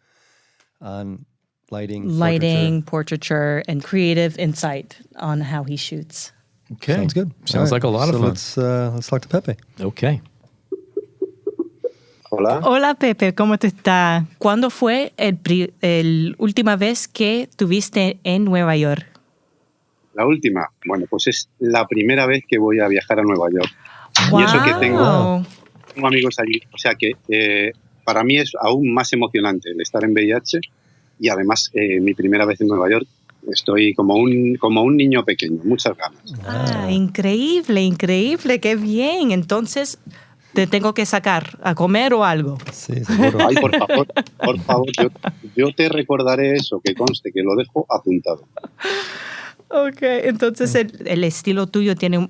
on lighting, portraiture, and creative insight on how he shoots. Okay. Sounds good. Sounds All like a lot of fun. Let's talk to Pepe. Okay. Hola. Hola Pepe, ¿cómo te está? ¿Cuándo fue el última vez que tuviste en Nueva York? La última. Bueno, pues es la primera vez que voy a viajar a Nueva York. Y eso que tengo amigos allí. O sea que para mí es aún más emocionante el estar en VIH y además mi primera vez en Nueva York. Estoy como un niño pequeño, muchas ganas. Increíble, qué bien. Entonces, te tengo que sacar a comer o algo. Sí, seguro. Ay, por favor, yo te recordaré eso, que conste, que lo dejo apuntado. Ok, entonces el estilo tuyo tiene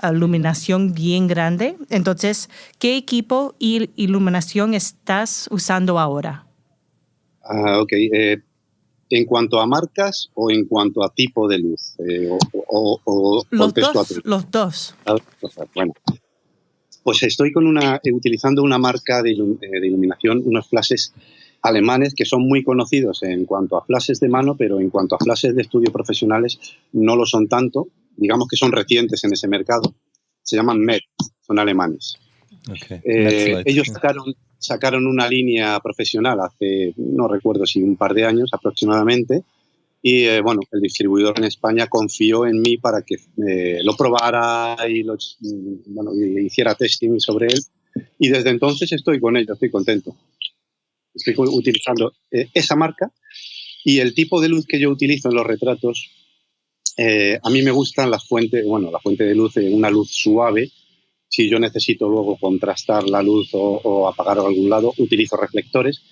iluminación bien grande. Entonces, ¿qué equipo y iluminación estás usando ahora? Ok. ¿En cuanto a marcas o en cuanto a tipo de luz? O Los dos. Bueno, pues estoy utilizando una marca de iluminación, unos flashes alemanes que son muy conocidos en cuanto a flashes de mano, pero en cuanto a flashes de estudio profesionales no lo son tanto. Digamos que son recientes en ese mercado. Se llaman MET, son alemanes. Okay. Ellos sacaron una línea profesional hace, no recuerdo si un par de años aproximadamente, y el distribuidor en España confió en mí para que lo probara y hiciera testing sobre él, y desde entonces estoy con ello, estoy contento. Estoy utilizando esa marca, y el tipo de luz que yo utilizo en los retratos, a mí me gustan la fuente de luz, una luz suave. Si yo necesito luego contrastar la luz o apagar a algún lado, utilizo reflectores.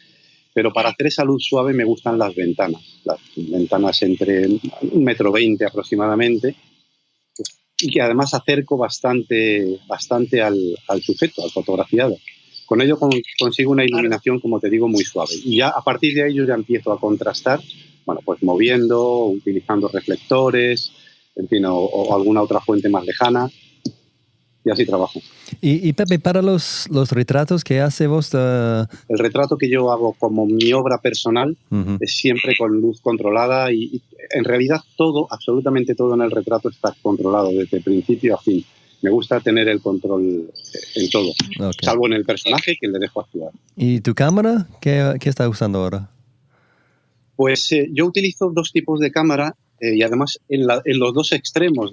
Pero para hacer esa luz suave me gustan las ventanas entre 1,20 metro aproximadamente, y que además acerco bastante al sujeto, al fotografiado. Con ello consigo una iluminación, como te digo, muy suave. Y ya a partir de ahí yo ya empiezo a contrastar, pues moviendo, utilizando reflectores, en fin, o alguna otra fuente más lejana. Y así trabajo. Y Pepe, para los retratos que hace vos... El retrato que yo hago como mi obra personal es siempre con luz controlada y en realidad absolutamente todo en el retrato está controlado desde principio a fin. Me gusta tener el control en todo, salvo en el personaje que le dejo actuar. ¿Y tu cámara? ¿Qué estás usando ahora? Pues yo utilizo dos tipos de cámara y además en los dos extremos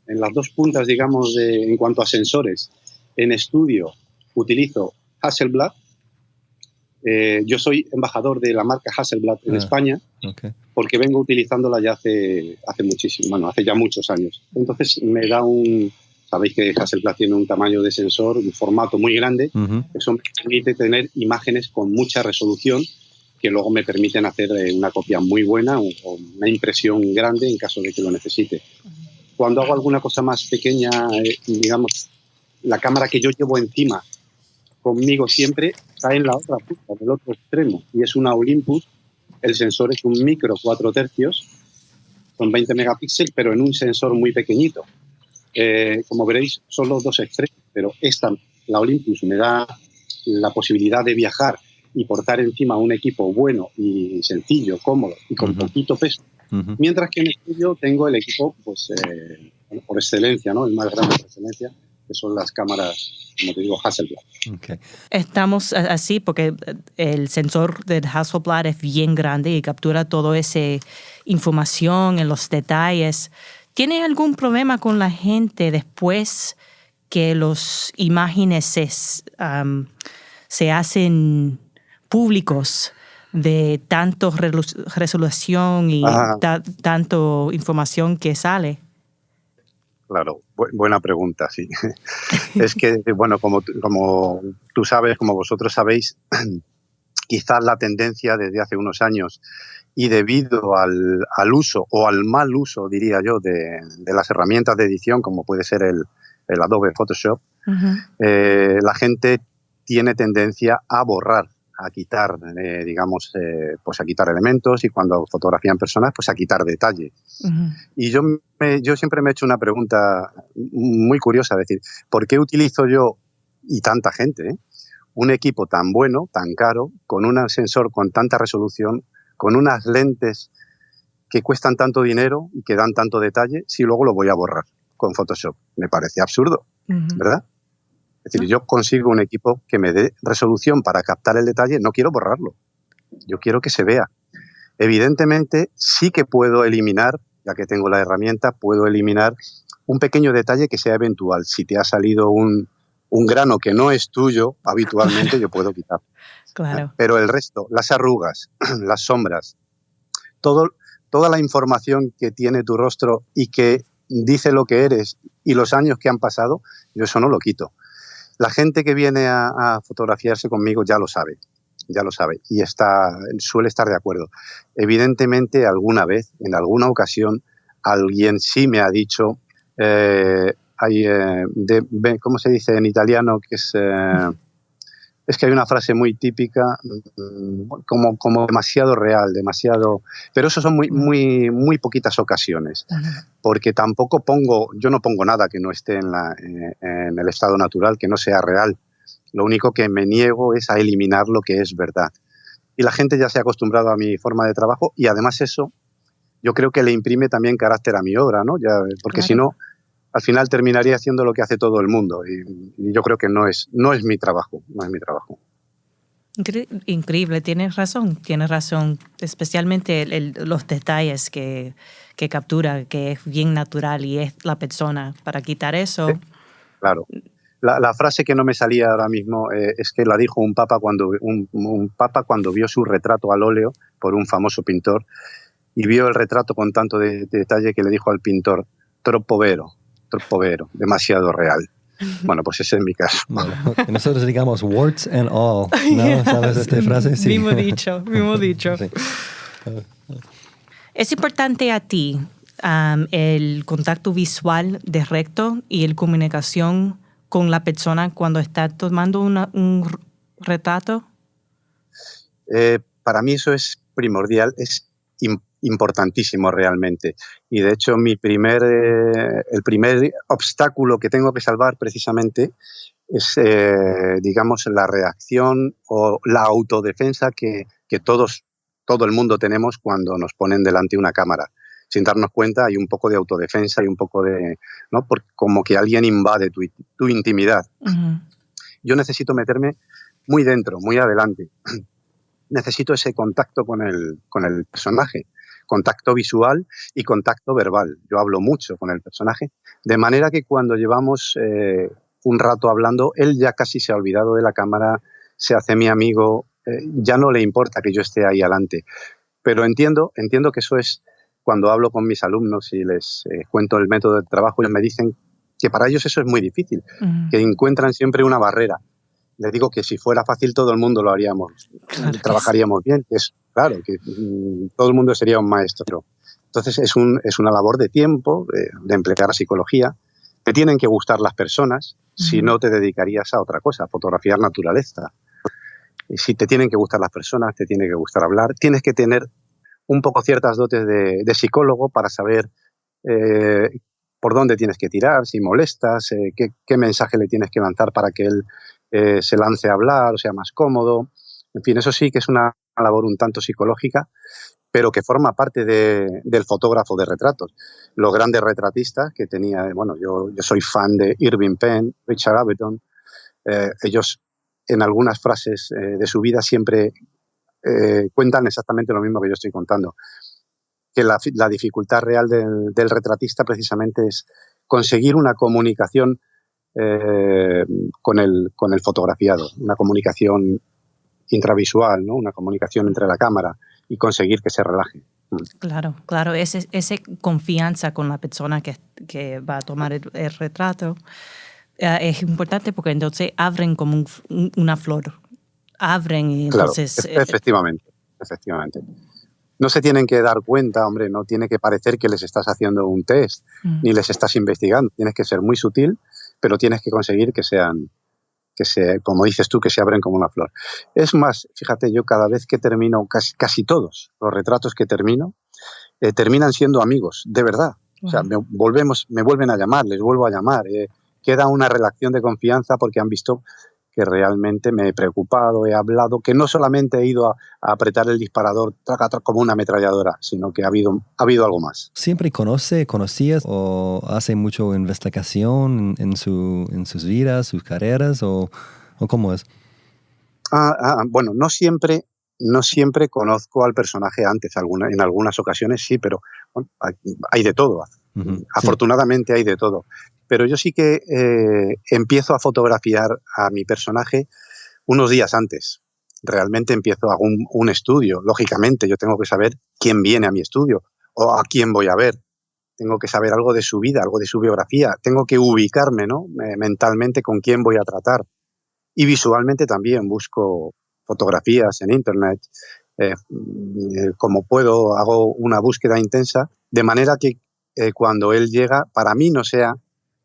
en las dos puntas, digamos, en cuanto a sensores. En estudio utilizo Hasselblad, Yo soy embajador de la marca Hasselblad en España, porque vengo utilizándola ya hace muchísimo, bueno, hace ya muchos años. Entonces me da sabéis que Hasselblad tiene un tamaño de sensor, un formato muy grande, eso me permite tener imágenes con mucha resolución que luego me permiten hacer una copia muy buena o una impresión grande en caso de que lo necesite. Cuando hago alguna cosa más pequeña, digamos, la cámara que yo llevo encima conmigo siempre está en la otra punta, del otro extremo, y es una Olympus. El sensor es un micro 4 tercios, son 20 megapíxeles, pero en un sensor muy pequeñito. Como veréis, son los dos extremos, pero la Olympus me da la posibilidad de viajar y portar encima un equipo bueno y sencillo, cómodo y con poquito peso. Mientras que en el estudio tengo el equipo, pues, por excelencia, ¿no? El más grande por excelencia, que son las cámaras, como te digo, Hasselblad. Okay. Estamos así porque el sensor del Hasselblad es bien grande y captura toda esa información en los detalles. ¿Tiene algún problema con la gente después que las imágenes se hacen públicos de tanto resolución y tanto información que sale? Claro, buena pregunta, sí. Es que, bueno, como tú sabes, como vosotros sabéis, quizás la tendencia desde hace unos años y debido al uso o al mal uso, diría yo, de las herramientas de edición, como puede ser el Adobe Photoshop, la gente tiene tendencia a borrar, a quitar, pues a quitar elementos, y cuando fotografían personas, pues a quitar detalle. Y yo siempre me he hecho una pregunta muy curiosa, es decir, ¿por qué utilizo yo, y tanta gente, un equipo tan bueno, tan caro, con un sensor con tanta resolución, con unas lentes que cuestan tanto dinero y que dan tanto detalle, si luego lo voy a borrar con Photoshop? Me parece absurdo, ¿verdad? Es decir, yo consigo un equipo que me dé resolución para captar el detalle, no quiero borrarlo, yo quiero que se vea. Evidentemente, sí que puedo eliminar, ya que tengo la herramienta, puedo eliminar un pequeño detalle que sea eventual. Si te ha salido un grano que no es tuyo, habitualmente yo puedo quitar. Claro. Pero el resto, las arrugas, las sombras, toda la información que tiene tu rostro y que dice lo que eres y los años que han pasado, yo eso no lo quito. La gente que viene a fotografiarse conmigo ya lo sabe y suele estar de acuerdo. Evidentemente, alguna vez, en alguna ocasión, alguien sí me ha dicho, ¿cómo se dice en italiano? Que es que hay una frase muy típica, como demasiado real, pero eso son muy poquitas ocasiones, porque yo no pongo nada que no esté en el estado natural, que no sea real. Lo único que me niego es a eliminar lo que es verdad. Y la gente ya se ha acostumbrado a mi forma de trabajo, y además eso yo creo que le imprime también carácter a mi obra, ¿no? Porque si no, al final terminaría haciendo lo que hace todo el mundo, y yo creo que no es mi trabajo, Increíble, tienes razón, especialmente los detalles que captura, que es bien natural y es la persona. Para quitar eso... Sí, claro. La frase que no me salía ahora mismo es que la dijo un papa cuando vio su retrato al óleo por un famoso pintor, y vio el retrato con tanto detalle que le dijo al pintor: troppo vero, demasiado real. Bueno, pues ese es mi caso. Bueno, que nosotros digamos warts and all, ¿no? ¿Sabes esta frase? Sí. Mismo dicho. Sí. ¿Es importante a ti el contacto visual directo y la comunicación con la persona cuando está tomando un retrato? Para mí eso es primordial, es importantísimo realmente. Y de hecho el primer obstáculo que tengo que salvar precisamente es, digamos, la reacción o la autodefensa que todo el mundo tenemos cuando nos ponen delante una cámara. Sin darnos cuenta hay un poco de autodefensa y un poco de, ¿no? Como que alguien invade tu intimidad. Yo necesito meterme muy dentro, muy adelante. Necesito ese contacto con el personaje, contacto visual y contacto verbal. Yo hablo mucho con el personaje, de manera que cuando llevamos un rato hablando, él ya casi se ha olvidado de la cámara, se hace mi amigo, ya no le importa que yo esté ahí adelante. Pero entiendo que eso es, cuando hablo con mis alumnos y les cuento el método de trabajo, ellos me dicen que para ellos eso es muy difícil, que encuentran siempre una barrera. Les digo que si fuera fácil todo el mundo lo haríamos, Claro trabajaríamos bien, que es claro, que todo el mundo sería un maestro. Entonces es una labor de tiempo, de emplear psicología. Te tienen que gustar las personas, si no te dedicarías a otra cosa, a fotografiar naturaleza. Y si te tienen que gustar las personas, te tiene que gustar hablar, tienes que tener un poco ciertas dotes de psicólogo para saber por dónde tienes que tirar, si molestas, qué mensaje le tienes que lanzar para que él se lance a hablar o sea más cómodo. En fin, eso sí que es una labor un tanto psicológica, pero que forma parte del fotógrafo de retratos. Los grandes retratistas que tenía, bueno, yo soy fan de Irving Penn, Richard Avedon, ellos en algunas frases de su vida siempre cuentan exactamente lo mismo que yo estoy contando, que la dificultad real del retratista precisamente es conseguir una comunicación con el fotografiado, una comunicación intravisual, ¿no? Una comunicación entre la cámara y conseguir que se relaje. Claro, esa confianza con la persona que va a tomar el retrato es importante porque entonces abren como una flor. Abren y entonces... Claro, efectivamente. No se tienen que dar cuenta, hombre, no tiene que parecer que les estás haciendo un test ni les estás investigando. Tienes que ser muy sutil, pero tienes que conseguir como dices tú, que se abren como una flor. Es más, fíjate, yo cada vez que termino, casi todos los retratos que terminan siendo amigos, de verdad. Wow. O sea, me vuelven a llamar, les vuelvo a llamar. Queda una relación de confianza porque han visto que realmente me he preocupado, he hablado, que no solamente he ido a apretar el disparador como una ametralladora, sino que ha habido algo más. ¿Siempre conocías o hace mucho investigación en sus vidas, sus carreras o cómo es? Bueno, no siempre conozco al personaje antes, en algunas ocasiones sí, pero bueno, hay de todo. Afortunadamente hay de todo. Pero yo sí que empiezo a fotografiar a mi personaje unos días antes. Realmente hago un estudio. Lógicamente, yo tengo que saber quién viene a mi estudio o a quién voy a ver. Tengo que saber algo de su vida, algo de su biografía. Tengo que ubicarme, ¿no? Mentalmente con quién voy a tratar. Y visualmente también busco fotografías en internet. Como puedo, hago una búsqueda intensa, de manera que cuando él llega, para mí no sea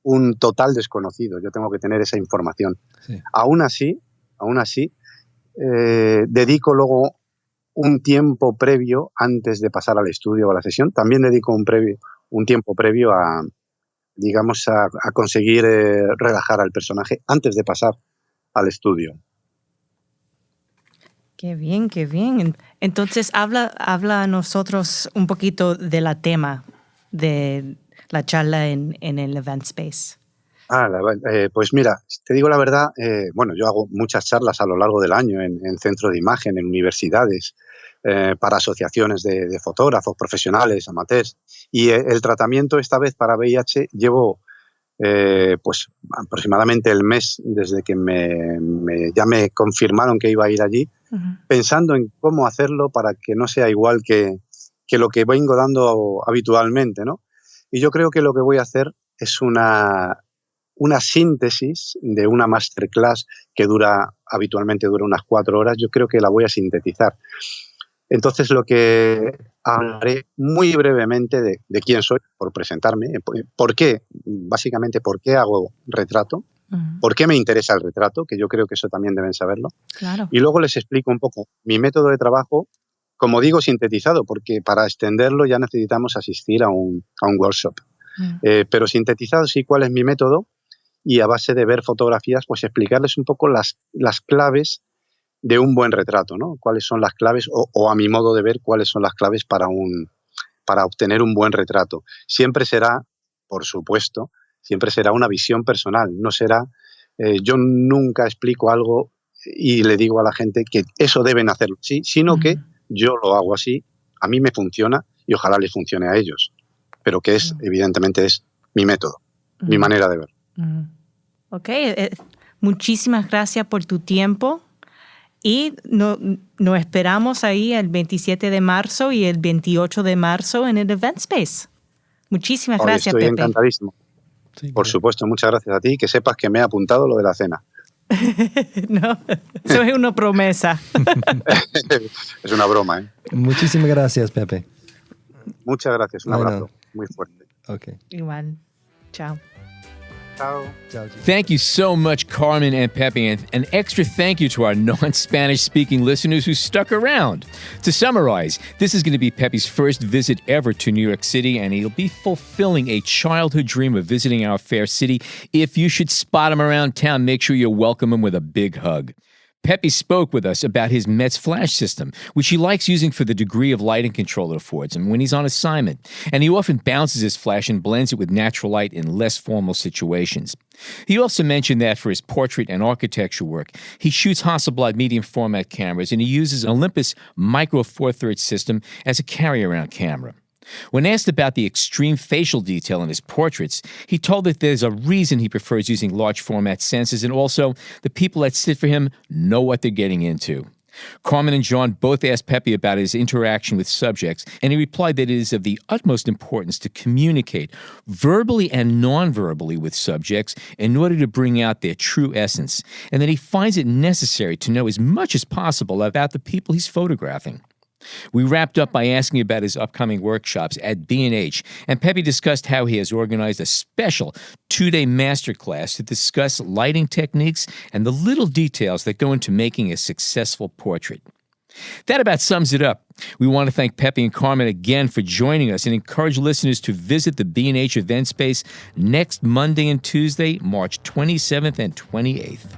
un total desconocido. Yo tengo que tener esa información. Sí. Aún así, dedico un tiempo previo antes de pasar al estudio o a la sesión. También dedico un tiempo previo a conseguir relajar al personaje antes de pasar al estudio. Qué bien. Entonces, habla a nosotros un poquito de la tema de la charla en el Event Space. Pues mira, te digo la verdad, yo hago muchas charlas a lo largo del año en centros de imagen, en universidades, para asociaciones de fotógrafos profesionales, amateurs. Y el tratamiento esta vez para VIH llevo pues aproximadamente el mes desde que ya me confirmaron que iba a ir allí, pensando en cómo hacerlo para que no sea igual que lo que vengo dando habitualmente, ¿no? Y yo creo que lo que voy a hacer es una síntesis de una masterclass que habitualmente dura unas 4 horas. Yo creo que la voy a sintetizar. Entonces, lo que hablaré muy brevemente de quién soy, por presentarme, básicamente por qué hago retrato, por qué me interesa el retrato, que yo creo que eso también deben saberlo. Claro. Y luego les explico un poco mi método de trabajo, como digo, sintetizado, porque para extenderlo ya necesitamos asistir a un workshop. Pero sintetizado sí, cuál es mi método, y a base de ver fotografías, pues explicarles un poco las claves de un buen retrato, ¿no? Cuáles son las claves, o a mi modo de ver, cuáles son las claves para obtener un buen retrato. Siempre será, por supuesto, una visión personal. No será, yo nunca explico algo y le digo a la gente que eso deben hacerlo así, sino que yo lo hago así, a mí me funciona y ojalá les funcione a ellos. Pero que evidentemente es mi método, mi manera de ver. Ok, muchísimas gracias por tu tiempo. Y nos esperamos ahí el 27 de marzo y el 28 de marzo en el Event Space. Muchísimas gracias, Estoy Pepe. encantadísimo. Sí, Por supuesto, muchas gracias a ti. Que sepas que me he apuntado lo de la cena. No, eso es una promesa. Es una broma, ¿eh? Muchísimas gracias, Pepe. Muchas gracias. Un Bueno. abrazo muy fuerte. Okay. Igual. Chao. Chao. Ciao, chicos. Thank you so much, Carmen and Pepe, and an extra thank you to our non-Spanish speaking listeners who stuck around. To summarize, this is going to be Pepe's first visit ever to New York City, and he'll be fulfilling a childhood dream of visiting our fair city. If you should spot him around town, make sure you welcome him with a big hug. Pepe spoke with us about his Mets flash system, which he likes using for the degree of lighting control it affords him when he's on assignment, and he often bounces his flash and blends it with natural light in less formal situations. He also mentioned that for his portrait and architecture work, he shoots Hasselblad medium format cameras, and he uses an Olympus Micro Four Thirds system as a carry-around camera. When asked about the extreme facial detail in his portraits, he told that there's a reason he prefers using large format sensors, and also the people that sit for him know what they're getting into. Carmen and John both asked Pepe about his interaction with subjects, and he replied that it is of the utmost importance to communicate verbally and non-verbally with subjects in order to bring out their true essence, and that he finds it necessary to know as much as possible about the people he's photographing. We wrapped up by asking about his upcoming workshops at B&H, and Pepe discussed how he has organized a special 2-day masterclass to discuss lighting techniques and the little details that go into making a successful portrait. That about sums it up. We want to thank Pepe and Carmen again for joining us and encourage listeners to visit the B&H event space next Monday and Tuesday, March 27th and 28th.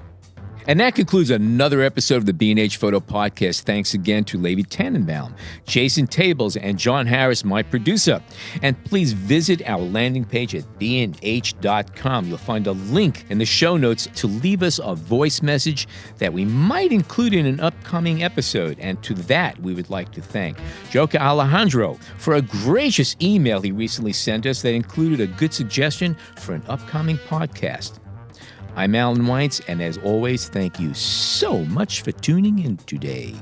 And that concludes another episode of the B&H Photo Podcast. Thanks again to Levi Tenenbaum, Jason Tables, and John Harris, my producer. And please visit our landing page at bnh.com. You'll find a link in the show notes to leave us a voice message that we might include in an upcoming episode. And to that, we would like to thank Joka Alejandro for a gracious email he recently sent us that included a good suggestion for an upcoming podcast. I'm Alan Weitz, and as always, thank you so much for tuning in today.